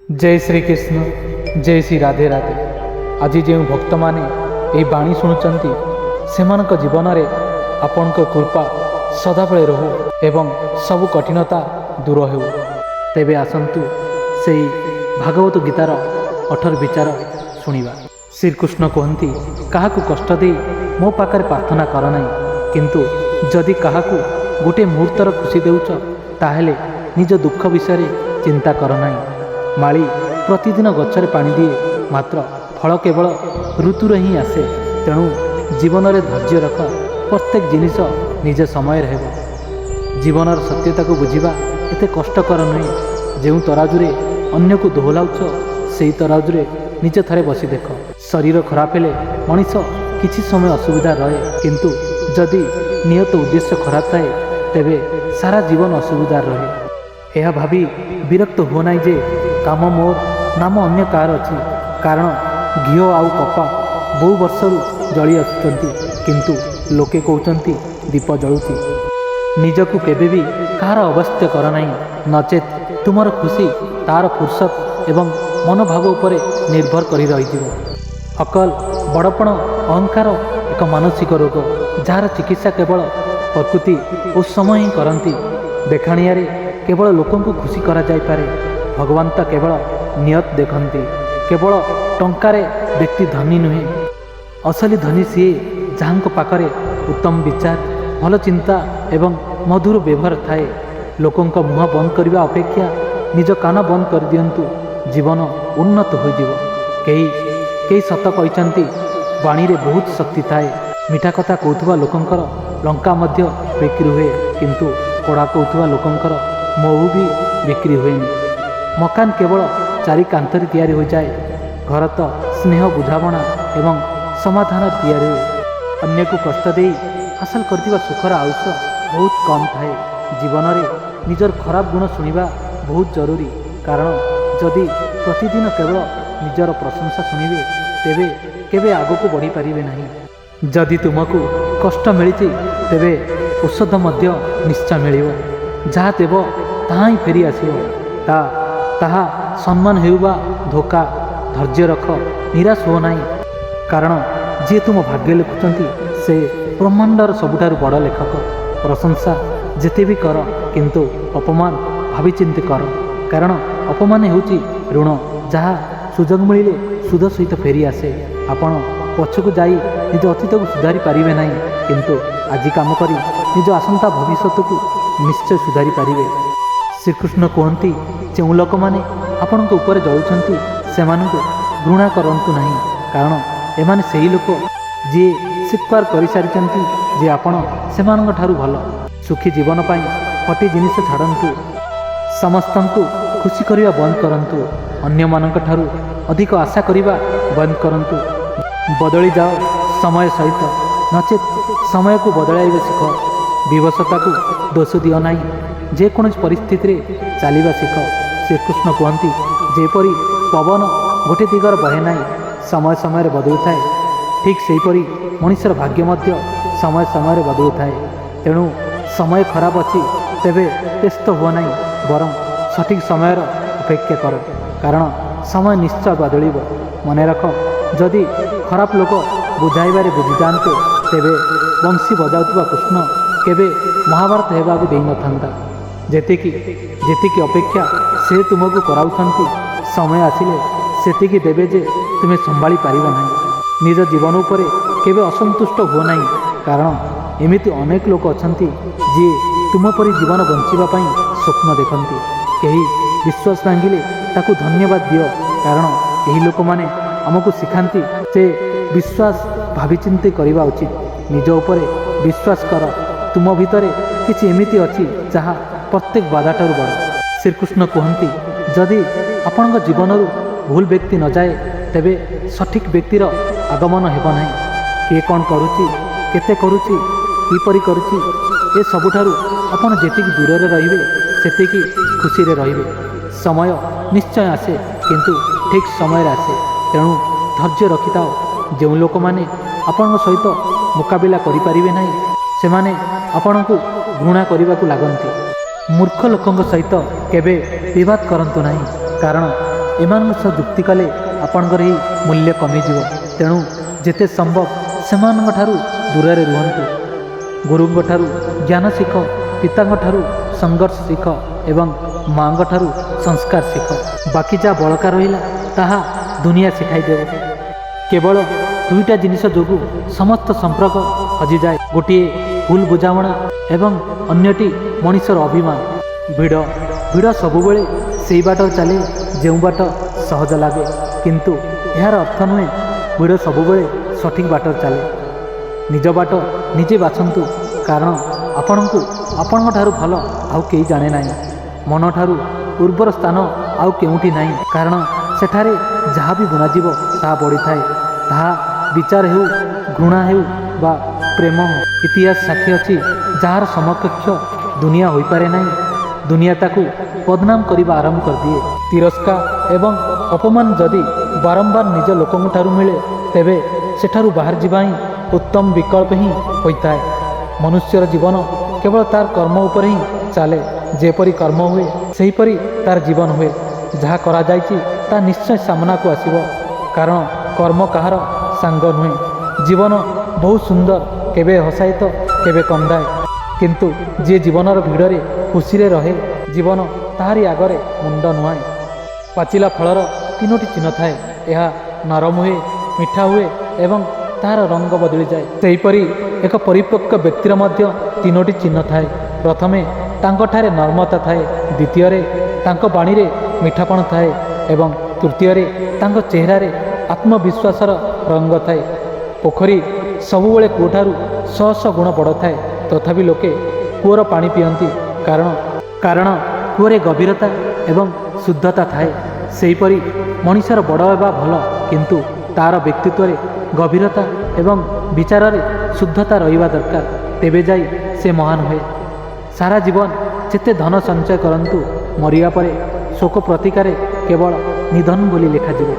जय श्री कृष्ण जय श्री राधे राधे। आज जो भक्त मैंने यही बाणी शुणुंट से जीवन में आपण कृपा सदाबले रहू एवं सबु कठिनता दूर हो। तेबे आसंतु से भागवत गीतार 18 विचार शुणा। श्रीकृष्ण कहती क्या कष्ट दे मो पाखे प्रार्थना कर ना, किंतु जदि क्या गोटे मुहूर्तर खुशी देउच ताहेले निज दुख विषय चिंता कर ना। माली प्रतिदिन गछरे पानी दिए, मात्र फल केवल ऋतुर ही आसे। तेणु जीवन में धैर्य रख, प्रत्येक जिनिस निज समय हेब। जीवनर सत्यता को बुझा एते कष्टकर नुहे। जो तराजुरे अन्य को दोहलाउछ से तराजुरे निजे थरे बसी देख। शरीर खराब हेले मनीष किछि समय असुविधा रहे, किंतु जदि नियत उद्देश्य खराब थाए तेबे सारा जीवन असुविधा रहे। यह भावी विरक्त हो ना जे काम मोर नाम अन्य कार अच्छी, कारण घी आउ कपा बहु वर्षरू जली आसुचंती, किंतु लोके कहते दीप जलुची। निजकू केबे भी कहार अवस्थ्य कर नहीं, नचेत तुमर खुशी तार फुर्सत एवं मनोभाव उपरे निर्भर करी रही। अकल बड़पण अहंकार एक मानसिक रोग, जार चिकित्सा केवल प्रकृति और समय ही करती। देखाणिया केवल लोकों को खुशी करा जाय पारे, भगवान तो केवल नियत देखती। केवल टंकारे व्यक्ति धनी नुहे, असली धनी सी जहाँ पाखरे उत्तम विचार, भल चिंता एवं मधुर व्यवहार थाए। लोकों मुह बंद करने अपेक्षा निज कान बंद कर दियंतु, जीवन उन्नत हो। कई सत कहते वाणी रे बहुत शक्ति थाए। मीठा कथा कहूथुवा लोकंकर लंका मध्य बिक्री हुए, किंतु कड़ा कहूथुवा लोकंकर महू भी बिक्री हुएनि। मकान केवल चारि कांतरी तैयारी हो जाए, घर तो स्नेह बुझावना एवं समाधान तैयारी हुए। अन्य को कष्ट दे हासिल करथिबा सुखर आयुष बहुत कम थाए। जीवन में निजर खराब गुण शुणा बहुत जरूरी, कारण जदि प्रतिदिन केवल निजर प्रशंसा शुणिबे तेबे केबे आगको बढ़ी पारिबे नहीं। जदि तुमको कष्ट मिली तेबे औषध मध्य निश्चय मिलिବ। जहाँ देव ताहा ही फेरी आसिବ। ताहा सम्मान हेउबा धोखा। धैर्य रख, निराश हो नहीं, कारण जी तुम भाग्य लिखुंट से ब्रह्मांडर सबुठारु बड़ लेखक। प्रशंसा जेते भी कर, किंतु अपमान भावी चिंती कर, कारण अपमान हेउची ऋण, जहाँ सुजोग मिले सुध सहित फेरी आसे। आपण पछकु जाई निज अतीत को सुधारी पारिबे नहीं, किंतु आज काम करी निज आसंता भविष्यत को निश्चय सुधारी पारिबे। श्रीकृष्ण कहती जो लोक मैंने आपण उपर जलुंट से घृणा करंतु नहीं, कारण एमाने सही लोक जी स्वीकार कर सारी जे आपण सेमानंक ठारू भल। सुखी जीवन पाई फटी जिनिस छाड़ंतु, समस्त को खुशी करने बंद करंतु, अन्य मानक ठारू अधिक आशा करने बंद करंतु। बदली जाओ समय सहित, नचेत समय को बदलाइबे शिख। विवशता को दोष दियो नहीं, जेकोसी परिस्थिति रे चलवा शिख। श्रीकृष्ण कहती जेपरी पवन गोटे दिगर बहे नहीं, समय समय बदलू थाए, ठीक सेहीपरि मनुष्यर भाग्य मध्य समय समय बदलू थाए। तेणु समय खराब अच्छी तेबे व्यस्त हुआ नहीं, बरं सठिक समय अपेक्षा कर, कारण समय निश्चय बदल। मन रख, जदि खराब लोक बुझाइबारे बुझी जाते तेबे बंशी बजाउथुवा कृष्ण केबे महाभारत हेबाकु देई नथांता। जेतिकी अपेक्षा से तुमको कराउछंती, समय आसिले सेतिकी देबे जे तुमे संभाली पारिबो नहीं। निज जीवन उपरे केबे असंतुष्ट हो नहीं, कारण एमिति अनेक लोक अछंती जे तुम परि जीवन बंचिबा पई स्वप्न देखंती। केही विश्वास भांगिले ताकू धन्यवाद दियो, कारण यही लोक माने आमको शिखाती से विश्वास भावी चिंती करवा उचित। निज उपरे विश्वास कर, तुम भितरे किछि एमिति अछि जहाँ प्रत्येक बाधाठारु बड़। श्रीकृष्ण कहती जदि आपण जीवन भूल व्यक्ति न जाए तेबे सठिक व्यक्तिर आगमन हेब नहीं। किए कौन करुच्ची, केते करुच्ची, किपरि करुच्ची, ए सबुठारु आपण जेतिकी दूर रे रहिबे सेतिकी खुशी रे रहिबे। समय निश्चय आसे, किंतु ठीक समय आसे। तेणु धैर्य रखिथाओ। जो लोक मैंने आपण सहित मुकाबिला करि पारिबे नहीं, सेमाने आपण को घृणा करने को लागंती। मूर्ख लोकों सहित केबे विवाद करंतु नहीं, कारण ଏମାନଙ୍କ ସହ ଯୁକ୍ତି କଲେ ଆପଣଙ୍କର ଏହି ମୂଲ୍ୟ କମିଯିବ। ତେଣୁ ଯେତେ ସମ୍ଭବ ସେମାନଙ୍କ ଠାରୁ ଦୂରରେ ରୁହନ୍ତୁ। ଗୁରୁଙ୍କ ଠାରୁ ଜ୍ଞାନ ଶିଖ, ପିତାଙ୍କ ଠାରୁ ସଂଘର୍ଷ ଶିଖ ଏବଂ ମାଙ୍କ ଠାରୁ ସଂସ୍କାର ଶିଖ। ବାକି ଯାହା ବଳକା ରହିଲା ତାହା ଦୁନିଆ ଶିଖାଇଦେବ। କେବଳ ଦୁଇଟା ଜିନିଷ ଯୋଗୁଁ ସମସ୍ତ ସମ୍ପର୍କ ହଜିଯାଏ। ଗୋଟିଏ ଭୁଲ ବୁଝାମଣା ଏବଂ ଅନ୍ୟଟି ମଣିଷର ଅଭିମାନ। ଭିଡ଼ ସବୁବେଳେ ସେଇ ବାଟ ଚାଲେ ଯେଉଁ ବାଟ ସହଜ ଲାଗେ, କିନ୍ତୁ ଏହାର ଅର୍ଥ ନୁହେଁ ଭିଡ଼ ସବୁବେଳେ ସଠିକ୍ ବାଟରେ ଚାଲେ। ନିଜ ବାଟ ନିଜେ ବାଛନ୍ତୁ, କାରଣ ଆପଣଙ୍କୁ ଆପଣଙ୍କ ଠାରୁ ଭଲ ଆଉ କେହି ଜାଣେ ନାହିଁ। ମନଠାରୁ ଉର୍ବର ସ୍ଥାନ ଆଉ କେଉଁଠି ନାହିଁ, କାରଣ ସେଠାରେ ଯାହା ବି ବୁଣାଯିବ ତାହା ବଢ଼ିଥାଏ। ତାହା ବିଚାର ହେଉ, ଘୃଣା ହେଉ ବା ପ୍ରେମ ହେଉ। ଇତିହାସ ସାକ୍ଷୀ ଅଛି, ଯାହାର ସମକକ୍ଷ ଦୁନିଆ ହୋଇପାରେ ନାହିଁ, ଦୁନିଆ ତାକୁ ବଦନାମ କରିବା ଆରମ୍ଭ କରିଦିଏ। ତିରସ୍କାର ଏବଂ ଅପମାନ ଯଦି ବାରମ୍ବାର ନିଜ ଲୋକଙ୍କ ଠାରୁ ମିଳେ, ତେବେ ସେଠାରୁ ବାହାରି ଯିବା ହିଁ ଉତ୍ତମ ବିକଳ୍ପ ହିଁ ହୋଇଥାଏ। ମନୁଷ୍ୟର ଜୀବନ କେବଳ ତାର କର୍ମ ଉପରେ ହିଁ ଚାଲେ। ଯେପରି କର୍ମ ହୁଏ ସେହିପରି ତାର ଜୀବନ ହୁଏ। ଯାହା କରାଯାଇଛି ତାହା ନିଶ୍ଚୟ ସାମ୍ନାକୁ ଆସିବ, କାରଣ କର୍ମ କାହାର ସାଙ୍ଗ ନୁହେଁ। ଜୀବନ ବହୁତ ସୁନ୍ଦର, କେବେ ହସାଏ ତ କେବେ କନ୍ଦାଏ, କିନ୍ତୁ ଯିଏ ଜୀବନର ଭିଡ଼ରେ ଖୁସିରେ ରହେ, ଜୀବନ ତାହାରି ଆଗରେ ମୁଣ୍ଡ ନୁଆଁଏ। ପାଚିଲା ଫଳର ତିନୋଟି ଚିହ୍ନ ଥାଏ, ଏହା ନରମ ହୁଏ, ମିଠା ହୁଏ ଏବଂ ତାହାର ରଙ୍ଗ ବଦଳିଯାଏ। ସେହିପରି ଏକ ପରିପକ୍ୱ ବ୍ୟକ୍ତିର ମଧ୍ୟ ତିନୋଟି ଚିହ୍ନ ଥାଏ। ପ୍ରଥମେ ତାଙ୍କଠାରେ ନର୍ମତା ଥାଏ, ଦ୍ୱିତୀୟରେ ତାଙ୍କ ବାଣୀରେ ମିଠାପଣ ଥାଏ ଏବଂ ତୃତୀୟରେ ତାଙ୍କ ଚେହେରାରେ ଆତ୍ମବିଶ୍ୱାସର ରଙ୍ଗ ଥାଏ। ପୋଖରୀ ସବୁବେଳେ କୂଅଠାରୁ 100 ଗୁଣ ବଡ଼ ଥାଏ, ତଥାପି ଲୋକେ କୂଅର ପାଣି ପିଅନ୍ତି, କାରଣ କୂଅରେ ଗଭୀରତା ଏବଂ ଶୁଦ୍ଧତା ଥାଏ। ସେହିପରି ମଣିଷର ବଡ଼ ହେବା ଭଲ, କିନ୍ତୁ ତାର ବ୍ୟକ୍ତିତ୍ୱରେ ଗଭୀରତା ଏବଂ ବିଚାରରେ ଶୁଦ୍ଧତା ରହିବା ଦରକାର, ତେବେ ଯାଇ ସେ ମହାନ ହୁଏ। ସାରା ଜୀବନ ଯେତେ ଧନ ସଞ୍ଚୟ କରନ୍ତୁ, ମରିବା ପରେ ଶୋକ ପ୍ରତିକାରେ କେବଳ ନିଧନ ବୋଲି ଲେଖାଯିବ।